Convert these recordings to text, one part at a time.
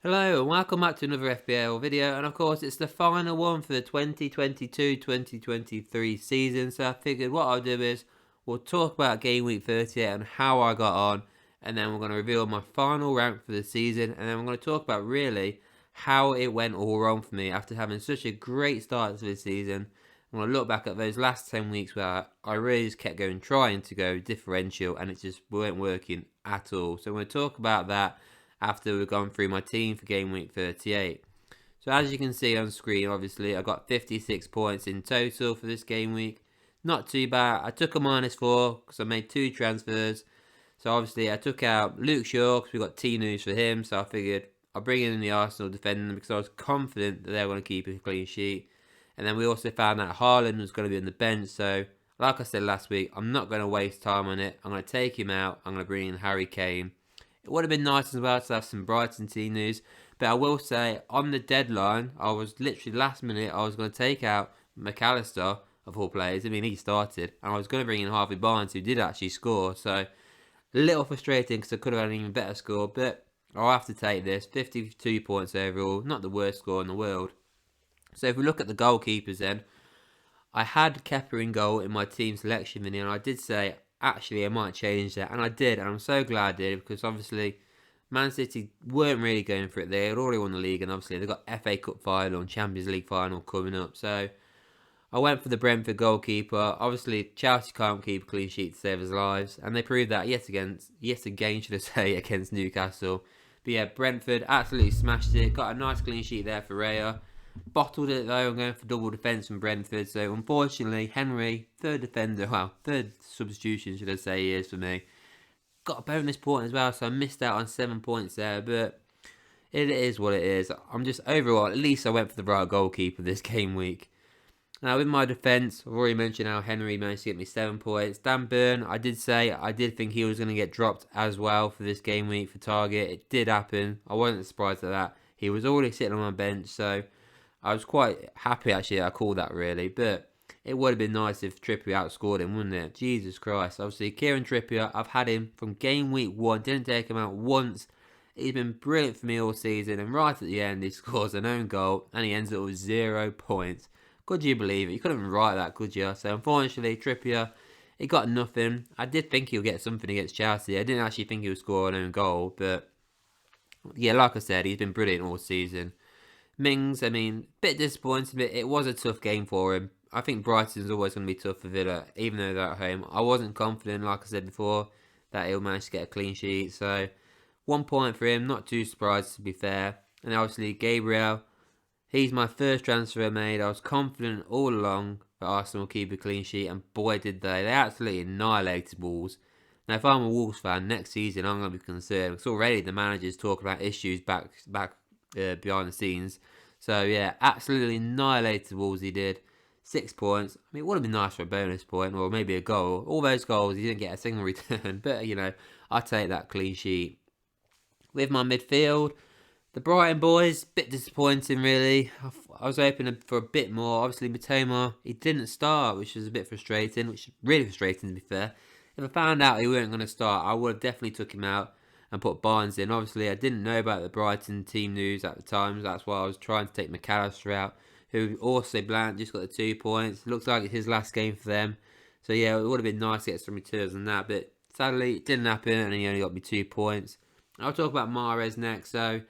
Hello and welcome back to another FPL video, and of course it's the final one for the 2022-2023 season. So I figured what I'll do is we'll talk about game week 38 and how I got on, and then we're going to reveal my final rank for the season, and then we're going to talk about really how it went all wrong for me after having such a great start to the season. I'm going to look back at those last 10 weeks where I really just kept trying to go differential, and it just weren't working at all. So I'm going to talk about that after we've gone through my team for game week 38. So as you can see on screen, obviously I got 56 points in total for this game week. Not too bad. I took a -4 because I made 2 transfers. So obviously I took out Luke Shaw because we got T news for him. So I figured I'll bring in the Arsenal defender because I was confident that they were going to keep a clean sheet. And then we also found out Haaland was going to be on the bench. So like I said last week, I'm not going to waste time on it. I'm going to take him out. I'm going to bring in Harry Kane. It would have been nice as well to have some Brighton team news. But I will say, on the deadline, I was literally last minute, I was going to take out McAllister, of all players. I mean, he started. And I was going to bring in Harvey Barnes, who did actually score. So, a little frustrating because I could have had an even better score. But I'll have to take this. 52 points overall. Not the worst score in the world. So, if we look at the goalkeepers then, I had Kepa in goal in my team selection video. And I did say, actually I might change that, and I did, and I'm so glad I did, because obviously Man City weren't really going for it. They had already won the league, and obviously they've got FA Cup final and Champions League final coming up. So I went for the Brentford goalkeeper. Obviously Chelsea can't keep a clean sheet to save his lives, and they proved that yet again should I say, against Newcastle. But yeah, Brentford absolutely smashed it. Got a nice clean sheet there for Raya. Bottled it though. I'm going for double defence from Brentford. So unfortunately, Henry, third substitution should I say he is for me. Got a bonus point as well, so I missed out on 7 points there. But it is what it is. I'm just overall, at least I went for the right goalkeeper this game week. Now with my defence, I've already mentioned how Henry managed to get me 7 points. Dan Burn, I did think he was going to get dropped as well for this game week for target. It did happen. I wasn't surprised at that. He was already sitting on my bench, so I was quite happy actually I called that really, but it would have been nice if Trippier outscored him, wouldn't it? Jesus Christ. Obviously, Kieran Trippier, I've had him from game week 1, didn't take him out once. He's been brilliant for me all season, and right at the end, he scores an own goal, and he ends up with 0 points. Could you believe it? You couldn't write that, could you? So, unfortunately, Trippier, he got nothing. I did think he'll get something against Chelsea. I didn't actually think he would score an own goal, but yeah, like I said, he's been brilliant all season. Mings, I mean, bit disappointed, but it was a tough game for him. I think Brighton's always going to be tough for Villa, even though they're at home. I wasn't confident, like I said before, that he'll manage to get a clean sheet. So, 1 point for him, not too surprised to be fair. And obviously, Gabriel, he's my first transfer I made. I was confident all along that Arsenal will keep a clean sheet, and boy did they. They absolutely annihilated Wolves. Now, if I'm a Wolves fan, next season I'm going to be concerned, because already the manager's talking about issues back behind the scenes. So yeah, absolutely annihilated Wolves he did. 6 points. I mean, it would have been nice for a bonus point or maybe a goal. All those goals, he didn't get a single return. But, you know, I take that clean sheet. With my midfield, the Brighton boys, bit disappointing really. I was hoping for a bit more. Obviously, Matoma, he didn't start, which was a bit frustrating, which is really frustrating to be fair. If I found out he weren't going to start, I would have definitely took him out and put Barnes in. Obviously, I didn't know about the Brighton team news at the time, so that's why I was trying to take McAllister out, who also blank, just got the 2 points. Looks like it's his last game for them. So yeah, it would have been nice to get some returns on that, but sadly it didn't happen, and he only got me 2 points. I'll talk about Mahrez next. So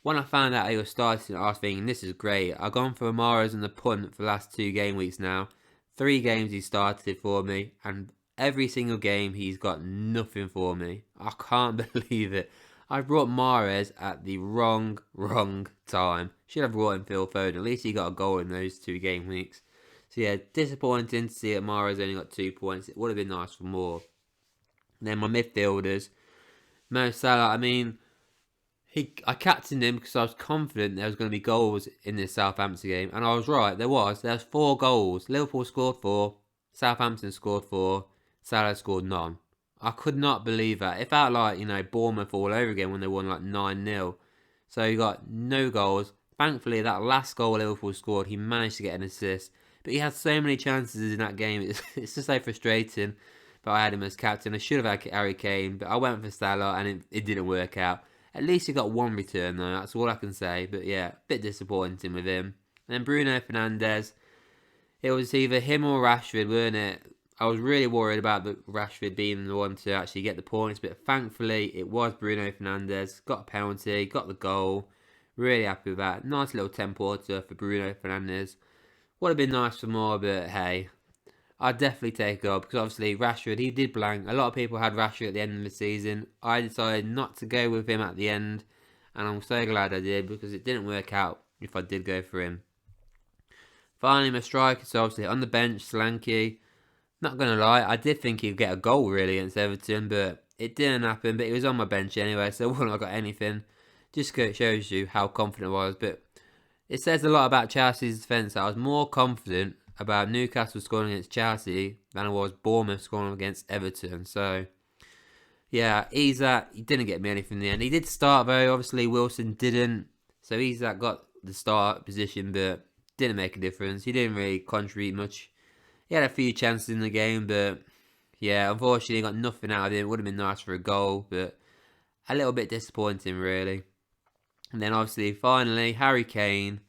when I found out he was starting, I was thinking, this is great. I've gone for Mahrez in the punt for the last 2 game weeks now. 3 games he started for me, and every single game he's got nothing for me. I can't believe it. I brought Mahrez at the wrong time. Should have brought in Phil Foden. At least he got a goal in those 2 game weeks. So yeah, disappointing to see that Mahrez only got 2 points. It would have been nice for more. And then my midfielders, Mo Salah, I mean, I captained him because I was confident there was going to be goals in this Southampton game. And I was right, there was. There was 4 goals. Liverpool scored 4. Southampton scored 4. Salah scored none. I could not believe that. It felt like, you know, Bournemouth all over again when they won like 9-0. So he got no goals. Thankfully, that last goal Liverpool scored, he managed to get an assist. But he had so many chances in that game. It's just so frustrating. But I had him as captain. I should have had Harry Kane, but I went for Salah and it didn't work out. At least he got one return though, that's all I can say. But yeah, a bit disappointing with him. And then Bruno Fernandes, it was either him or Rashford, weren't it? I was really worried about the Rashford being the one to actually get the points, but thankfully it was Bruno Fernandes. Got a penalty, got the goal. Really happy with that. Nice little 10-porter for Bruno Fernandes. Would have been nice for more, but hey, I'd definitely take it up because obviously Rashford, he did blank. A lot of people had Rashford at the end of the season. I decided not to go with him at the end, and I'm so glad I did because it didn't work out if I did go for him. Finally, my striker, so obviously on the bench, Solanke. Not going to lie, I did think he'd get a goal really against Everton, but it didn't happen. But he was on my bench anyway, so I wouldn't have got anything. Just shows you how confident I was. But it says a lot about Chelsea's defence. I was more confident about Newcastle scoring against Chelsea than I was Bournemouth scoring against Everton. So, yeah, Isak, he didn't get me anything in the end. He did start though, obviously Wilson didn't. So Isak got the start position, but didn't make a difference. He didn't really contribute much. He had a few chances in the game, but yeah, unfortunately got nothing out of it. It would have been nice for a goal, but a little bit disappointing really. And then obviously, finally, Harry Kane,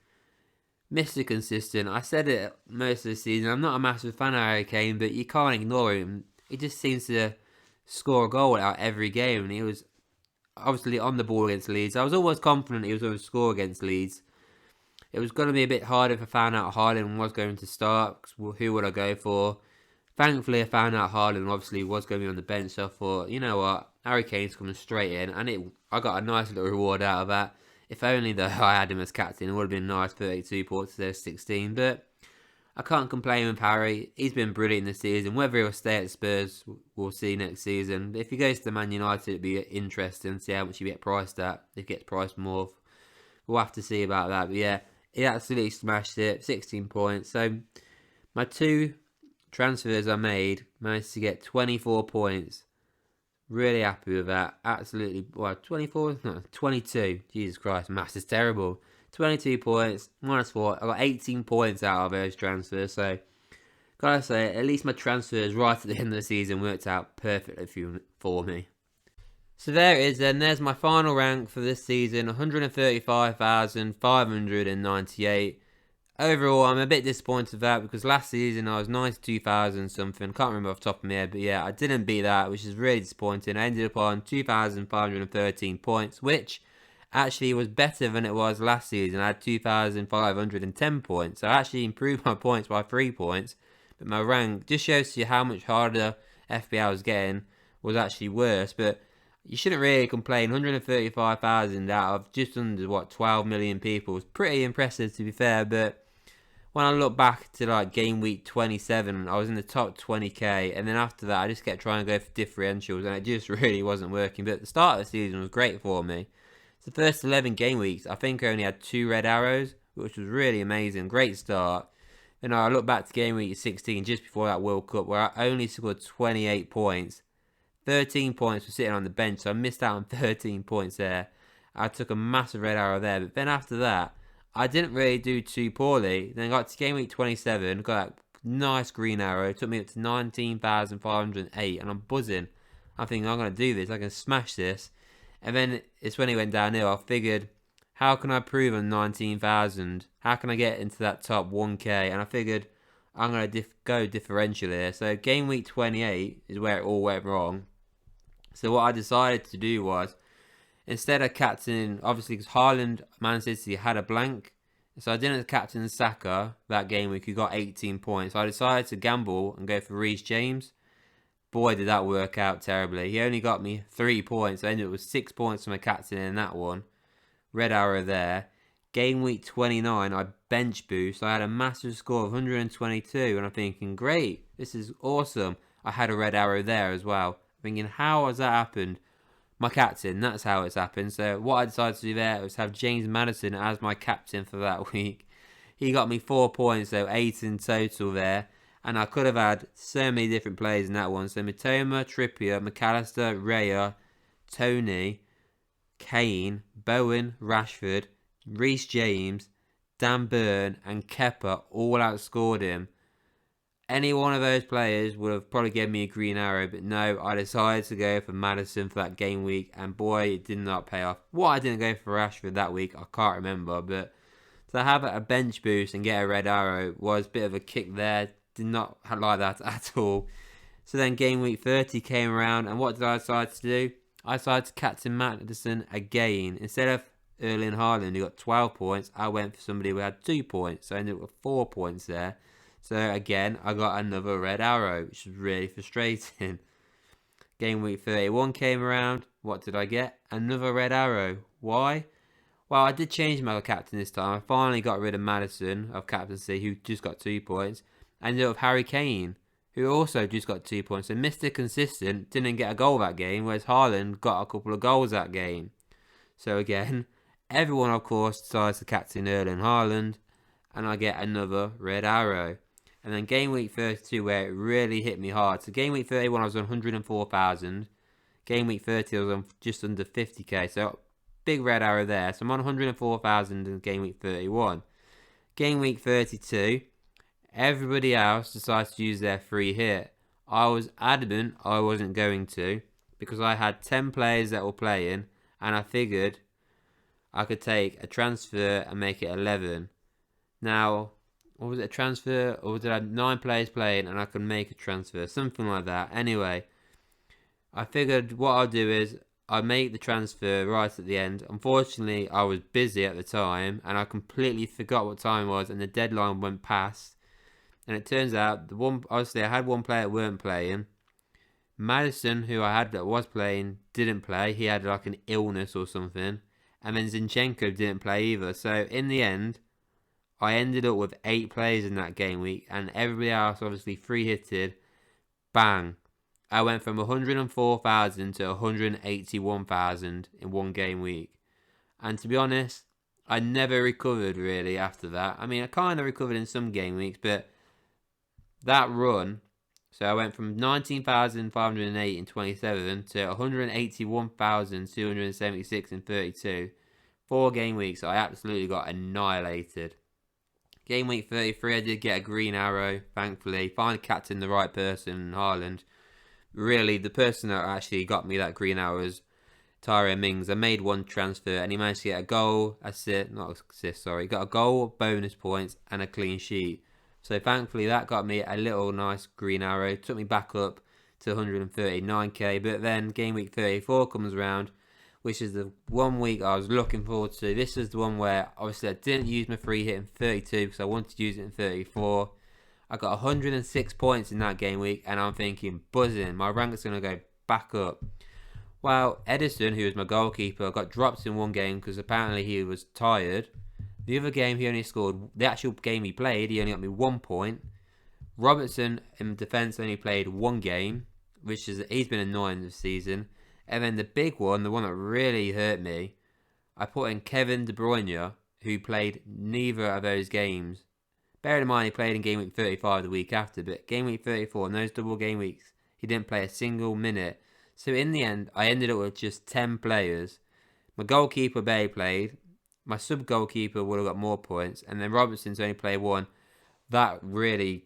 Mr. Consistent. I said it most of the season. I'm not a massive fan of Harry Kane, but you can't ignore him. He just seems to score a goal out every game, and he was obviously on the ball against Leeds. I was always confident he was going to score against Leeds. It was going to be a bit harder if I found out Haaland was going to start. Who would I go for? Thankfully, I found out Haaland obviously was going to be on the bench. So I thought, you know what? Harry Kane's coming straight in. And I got a nice little reward out of that. If only though I had him as captain, it would have been nice, 32 points to 16. But I can't complain with Harry. He's been brilliant this season. Whether he'll stay at Spurs, we'll see next season. If he goes to Man United, it'd be interesting to see how much he gets priced at. If he gets priced more, we'll have to see about that. But yeah, he absolutely smashed it. 16 points. So my two transfers I made managed to get 24 points. Really happy with that. Absolutely. Well, 24? No, 22. Jesus Christ, maths is terrible. 22 points, -4. I got 18 points out of those transfers. So, gotta say, at least my transfers right at the end of the season worked out perfectly for me. So there it is then. There's my final rank for this season. 135,598. Overall, I'm a bit disappointed with that because last season I was 92,000 something. Can't remember off the top of my head, but yeah, I didn't beat that, which is really disappointing. I ended up on 2,513 points, which actually was better than it was last season. I had 2,510 points. So I actually improved my points by 3 points. But my rank just shows you how much harder FPL was getting was actually worse. But you shouldn't really complain. 135,000 out of just under, 12 million people was pretty impressive to be fair. But when I look back to like game week 27, I was in the top 20k, and then after that I just kept trying to go for differentials, and it just really wasn't working. But the start of the season was great for me. The first 11 game weeks, I think I only had 2 red arrows, which was really amazing. Great start. Then I look back to game week 16, just before that World Cup, where I only scored 28 points. 13 points for sitting on the bench, so I missed out on 13 points there. I took a massive red arrow there, but then after that, I didn't really do too poorly. Then I got to game week 27, got that nice green arrow. It took me up to 19,508, and I'm buzzing. I'm thinking, I'm going to do this. I can smash this. And then it's when it went downhill. I figured, how can I prove I'm 19,000? How can I get into that top 1k? And I figured, I'm going to go differential here. So game week 28 is where it all went wrong. So what I decided to do was, instead of captaining, obviously because Haaland, Man City had a blank, so I didn't captain Saka that game week, who got 18 points. So I decided to gamble and go for Reece James. Boy, did that work out terribly. He only got me 3 points. I ended up with 6 points from my captain in that one. Red arrow there. Game week 29, I bench boost. I had a massive score of 122, and I'm thinking, great, this is awesome. I had a red arrow there as well. I'm thinking, how has that happened? My captain, that's how it's happened. So what I decided to do there was have James Maddison as my captain for that week. He got me 4 points, so 8 in total there. And I could have had so many different players in that one. So Mitoma, Trippier, McAllister, Raya, Tony, Kane, Bowen, Rashford, Reece James, Dan Burn and Kepa all outscored him. Any one of those players would have probably given me a green arrow, but no, I decided to go for Maddison for that game week, and boy, it did not pay off. Why I didn't go for Rashford that week, I can't remember, but to have a bench boost and get a red arrow was a bit of a kick there. Did not like that at all. So then game week 30 came around, and what did I decide to do? I decided to captain Maddison again. Instead of Erling Haaland, who got 12 points, I went for somebody who had 2 points, so I ended up with 4 points there. So again, I got another red arrow, which was really frustrating. Game week 31 came around. What did I get? Another red arrow. Why? Well, I did change my captain this time. I finally got rid of Maddison of captaincy, who just got 2 points. I ended up with Harry Kane, who also just got 2 points. So Mr. Consistent didn't get a goal that game, whereas Haaland got a couple of goals that game. So again, everyone, of course, decides to captain Erling Haaland, and I get another red arrow. And then game week 32, where it really hit me hard. So game week 31, I was on 104,000. Game week 30, I was on just under 50k. So big red arrow there. So I'm on 104,000 in game week 31. Game week 32, everybody else decides to use their free hit. I was adamant I wasn't going to, because I had 10 players that were playing, and I figured I could take a transfer and make it 11. Now, or was it a transfer, or did I have 9 players playing and I could make a transfer? Something like that. Anyway, I figured what I'll do is I'll make the transfer right at the end. Unfortunately, I was busy at the time and I completely forgot what time it was, and the deadline went past. And it turns out, obviously I had one player that weren't playing. Maddison, who I had that was playing, didn't play. He had like an illness or something. And then Zinchenko didn't play either. So in the end, I ended up with 8 players in that game week, and everybody else obviously free hitted. Bang. I went from 104,000 to 181,000 in one game week. And to be honest, I never recovered really after that. I mean, I kind of recovered in some game weeks, but that run, so I went from 19,508 in 27 to 181,276 in 32. 4 game weeks, I absolutely got annihilated. Game week 33, I did get a green arrow, thankfully. Finally captained the right person, Haaland. Really, the person that actually got me that green arrow was Tyrone Mings. I made one transfer and he managed to get a goal, got a goal, bonus points, and a clean sheet. So thankfully that got me a little nice green arrow. Took me back up to 139k. But then game week 34 comes around, which is the one week I was looking forward to. This is the one where, obviously, I didn't use my free hit in 32 because I wanted to use it in 34. I got 106 points in that game week, and I'm thinking, buzzing, my rank's going to go back up. Well, Edison, who was my goalkeeper, got dropped in one game because apparently he was tired. The other game, he only scored, the actual game he played, he only got me 1 point. Robertson, in defence, only played 1 game, which is, he's been annoying this season. And then the big one, the one that really hurt me, I put in Kevin De Bruyne, who played neither of those games. Bear in mind, he played in game week 35 the week after, but game week 34, in those double game weeks, he didn't play a single minute. So in the end, I ended up with just 10 players. My goalkeeper barely played. My sub-goalkeeper would have got more points. And then Robertson's only played 1. That really,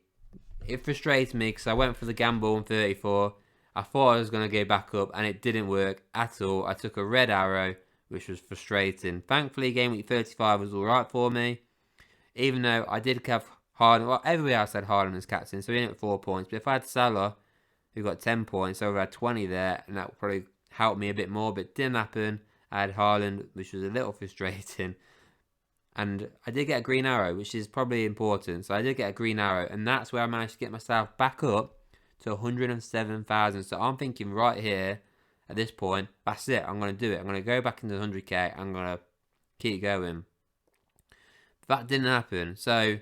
it frustrates me because I went for the gamble on 34. I thought I was going to go back up, and it didn't work at all. I took a red arrow, which was frustrating. Thankfully, game week 35 was alright for me. Even though I did have Haaland, well, everybody else had Haaland as captain, so he didn't get 4 points. But if I had Salah, who got 10 points, so I had 20 there, and that would probably help me a bit more. But it didn't happen. I had Haaland, which was a little frustrating. And I did get a green arrow, which is probably important. So I did get a green arrow, and that's where I managed to get myself back up to 107,000. So I'm thinking right here, at this point, that's it. I'm going to do it. I'm going to go back into 100k. I'm going to keep going. But that didn't happen. So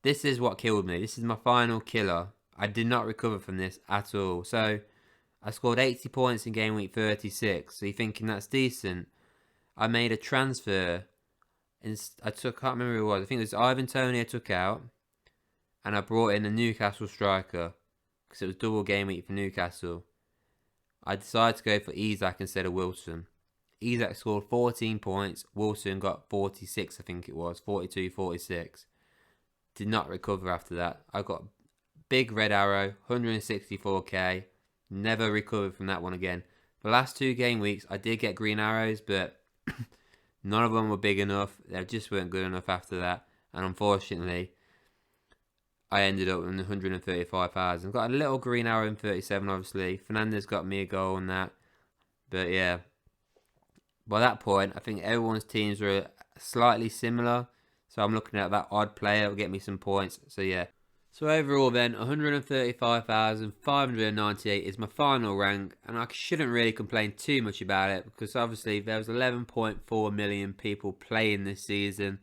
this is what killed me. This is my final killer. I did not recover from this at all. So I scored 80 points in game week 36. So you're thinking that's decent. I made a transfer. And I can't remember who it was. I think it was Ivan Toney I took out. And I brought in a Newcastle striker, because it was double game week for Newcastle. I decided to go for Isak instead of Wilson. Isak scored 14 points. Wilson got 46, I think it was. 42, 46. Did not recover after that. I got big red arrow, 164k. Never recovered from that one again. The last 2 game weeks, I did get green arrows, but none of them were big enough. They just weren't good enough after that. And unfortunately, I ended up in 135,000. Got a little green arrow in 37, obviously. Fernandez got me a goal on that. But yeah, by that point, I think everyone's teams were slightly similar. So I'm looking at that odd player will get me some points. So yeah. So overall then, 135,598 is my final rank. And I shouldn't really complain too much about it, because obviously there was 11.4 million people playing this season.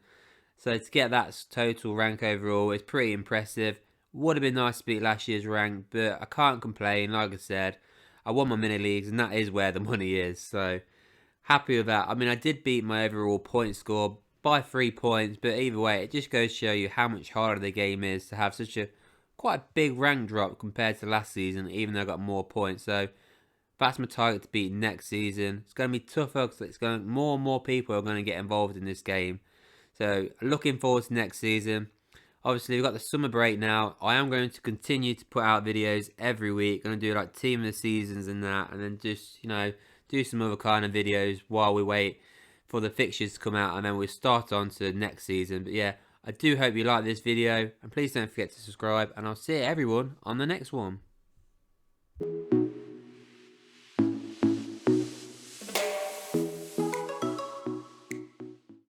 So to get that total rank overall is pretty impressive. Would have been nice to beat last year's rank, but I can't complain. Like I said, I won my mini leagues, and that is where the money is. So happy with that. I mean, I did beat my overall point score by 3 points, but either way, it just goes to show you how much harder the game is to have such a quite a big rank drop compared to last season, even though I got more points. So that's my target to beat next season. It's going to be tougher because more and more people are going to get involved in this game. So looking forward to next season. Obviously, we've got the summer break now. I am going to continue to put out videos every week. Going to do like team of the seasons and that, and then just, do some other kind of videos while we wait for the fixtures to come out, and then we'll start on to next season. But yeah, I do hope you like this video, and please don't forget to subscribe, and I'll see everyone on the next one.